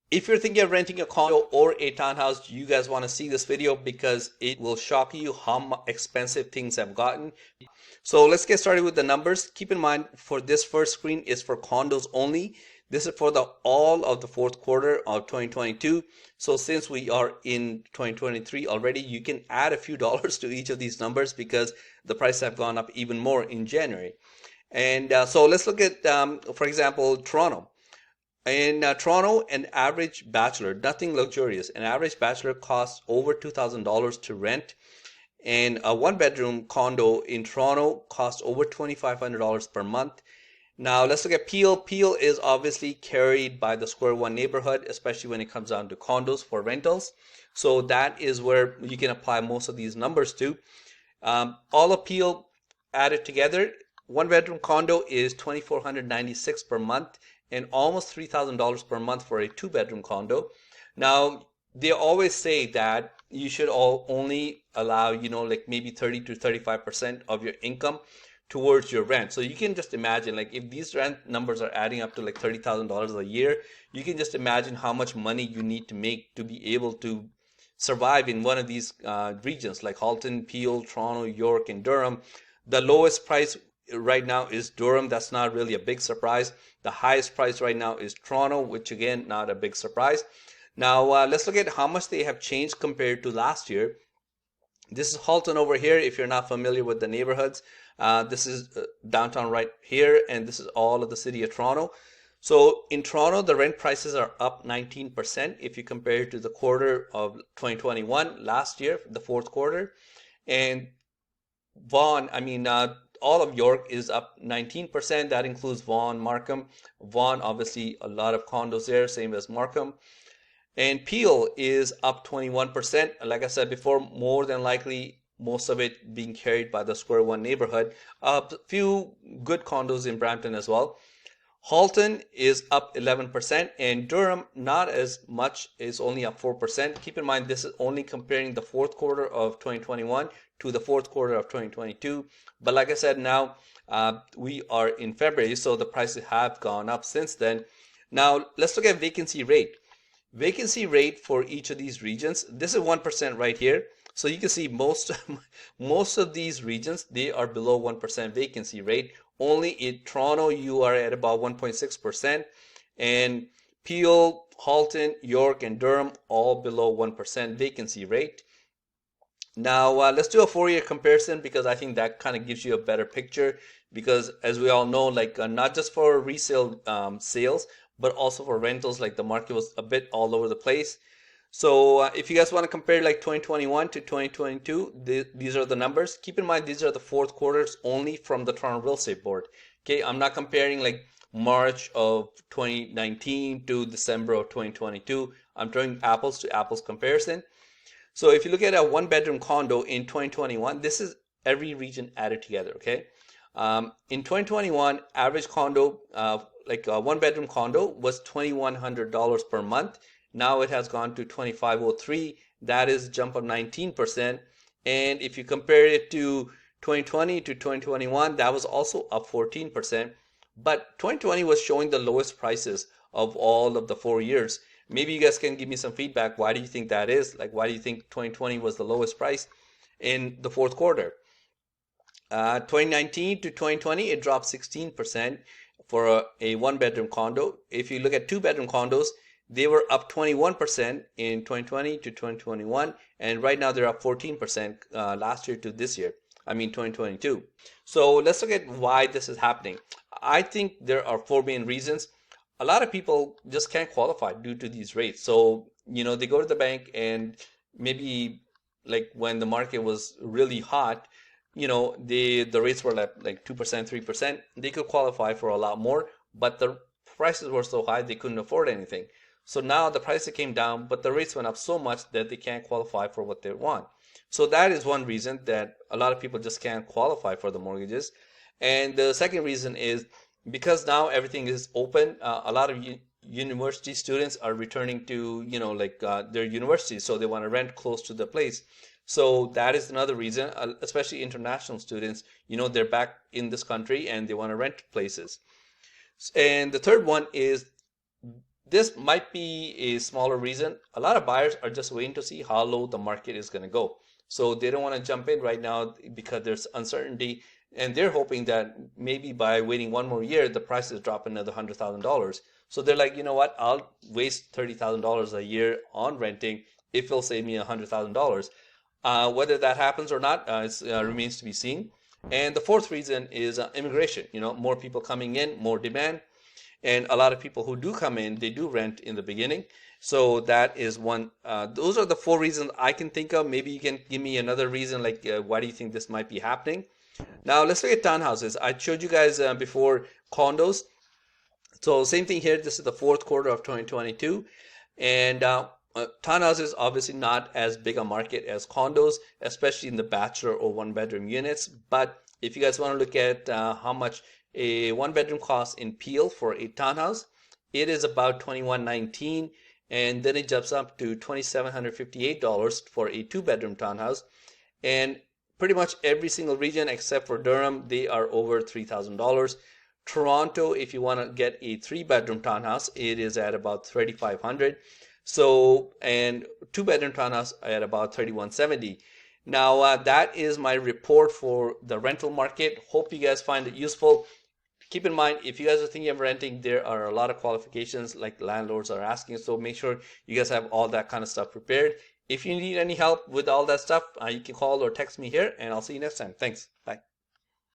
If you're thinking of renting a condo or a townhouse, you guys want to see this video because it will shock you how expensive things have gotten. So let's get started with the numbers. Keep in mind, for this first screen is for condos only. This is for the all of the fourth quarter of 2022. So since we are in 2023 already, you can add a few dollars to each of these numbers because the prices have gone up even more in January. And so let's look at, for example, Toronto. In Toronto, an average bachelor, nothing luxurious, an average bachelor costs over $2,000 to rent. And a one-bedroom condo in Toronto costs over $2,500 per month. Now let's look at Peel. Peel is obviously carried by the Square One neighborhood, especially when it comes down to condos for rentals. So that is where you can apply most of these numbers to. All of Peel added together, one-bedroom condo is $2,496 per month and almost $3,000 per month for a two-bedroom condo. Now, they always say that you should only allow, like maybe 30 to 35% of your income towards your rent. So you can just imagine, like, if these rent numbers are adding up to like $30,000 a year, you can just imagine how much money you need to make to be able to survive in one of these regions like Halton, Peel, Toronto, York, and Durham. The lowest price right now is Durham. That's not really a big surprise. The highest price right now is Toronto, which again, not a big surprise. Now, let's look at how much they have changed compared to last year. This is Halton over here, if you're not familiar with the neighborhoods. This is downtown right here, and this is all of the city of Toronto. So in Toronto, the rent prices are up 19% if you compare it to the quarter of 2021, last year, the fourth quarter. And Vaughan, all of York is up 19%. That includes Vaughan, Markham. Vaughan, obviously, a lot of condos there, same as Markham. And Peel is up 21%. Like I said before, more than likely, most of it being carried by the Square One neighborhood. A few good condos in Brampton as well. Halton is up 11%, and Durham not as much, is only up 4%. Keep in mind, this is only comparing the fourth quarter of 2021 to the fourth quarter of 2022. But like I said, now we are in February, so the prices have gone up since then. Now let's look at vacancy rate. Vacancy rate for each of these regions, this is 1% right here. So you can see most of these regions, they are below 1% vacancy rate. Only in Toronto, you are at about 1.6%. And Peel, Halton, York, and Durham, all below 1% vacancy rate. Now, let's do a 4-year comparison because I think that kind of gives you a better picture. Because as we all know, like not just for resale sales, but also for rentals, like the market was a bit all over the place. So if you guys want to compare like 2021 to 2022, these are the numbers. Keep in mind, these are the fourth quarters only from the Toronto Real Estate Board. Okay, I'm not comparing like March of 2019 to December of 2022. I'm doing apples to apples comparison. So if you look at a one-bedroom condo in 2021, this is every region added together, okay? In 2021, average condo, like a one-bedroom condo, was $2,100 per month. Now it has gone to $2,503. That is a jump of 19%. And if you compare it to 2020 to 2021, that was also up 14%. But 2020 was showing the lowest prices of all of the 4 years. Maybe you guys can give me some feedback. Why do you think that is? Like, why do you think 2020 was the lowest price in the fourth quarter? 2019 to 2020, it dropped 16% for a one-bedroom condo. If you look at two-bedroom condos, they were up 21% in 2020 to 2021, and right now they're up 14% last year to this year. 2022. So let's look at why this is happening. I think there are four main reasons. A lot of people just can't qualify due to these rates. So, they go to the bank and maybe like when the market was really hot, the rates were like 2%, 3%. They could qualify for a lot more, but the prices were so high they couldn't afford anything. So now the prices came down, but the rates went up so much that they can't qualify for what they want. So that is one reason that a lot of people just can't qualify for the mortgages. And the second reason is because now everything is open, a lot of university students are returning to, their universities, so they want to rent close to the place. So that is another reason, especially international students, they're back in this country and they want to rent places. And the third one is this might be a smaller reason. A lot of buyers are just waiting to see how low the market is going to go. So they don't want to jump in right now because there's uncertainty, and they're hoping that maybe by waiting one more year, the prices drop another $100,000. So they're like, you know what, I'll waste $30,000 a year on renting if it'll save me $100,000. Whether that happens or not remains to be seen. And the fourth reason is immigration. More people coming in, more demand. And a lot of people who do come in, they do rent in the beginning. So that is one. Those are the four reasons I can think of. Maybe you can give me another reason, like why do you think this might be happening? Now let's look at townhouses. I showed you guys before condos. So same thing here. This is the fourth quarter of 2022. And townhouses obviously not as big a market as condos, especially in the bachelor or one bedroom units. But if you guys want to look at how much a one bedroom costs in Peel for a townhouse, it is about $21.19, and then it jumps up to $2,758 for a two bedroom townhouse. And pretty much every single region except for Durham, they are over $3,000. Toronto, if you want to get a three bedroom townhouse, it is at about $3,500. So, and two bedroom townhouse at about $3,170. Now that is my report for the rental market. Hope you guys find it useful. Keep in mind, if you guys are thinking of renting, there are a lot of qualifications like landlords are asking. So make sure you guys have all that kind of stuff prepared. If you need any help with all that stuff, you can call or text me here, and I'll see you next time. Thanks. Bye.